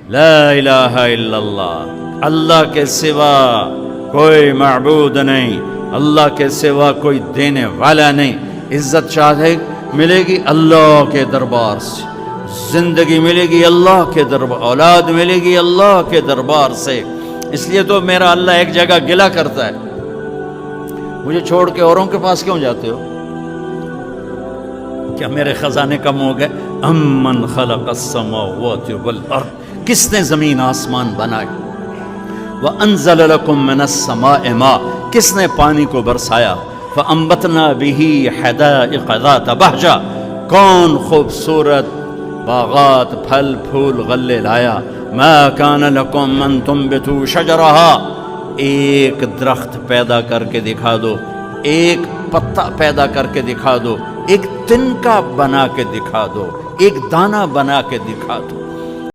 ला इलाहा इल्लल्लाह, अल्लाह के सिवा कोई माबूद नहीं, अल्लाह के सिवा कोई देने वाला नहीं। इज्जत चाहे मिलेगी अल्लाह के दरबार से, जिंदगी मिलेगी अल्लाह के दरबार, औलाद मिलेगी अल्लाह के दरबार से। इसलिए तो मेरा अल्लाह एक जगह गिला करता है, मुझे छोड़ के औरों के पास क्यों जाते हो? क्या मेरे खजाने कम हो गए? अम्मन खलक़स समावाति वल अर्द, किसने जमीन आसमान बनाए? व अंज़ल लकुम मिनस समाए मा, किसने पानी को बरसाया? फ़अंबतना बिही हदाइक़ ज़ात बहजा, कौन खूबसूरत बागात फल फूल गल्ले लाया? मा कान लकुम अन तुंबितू शजरहा, एक दरख्त पैदा करके दिखा दो, एक पत्ता पैदा करके दिखा दो, एक तिनका बना के दिखा दो, एक दाना बना के दिखा दो।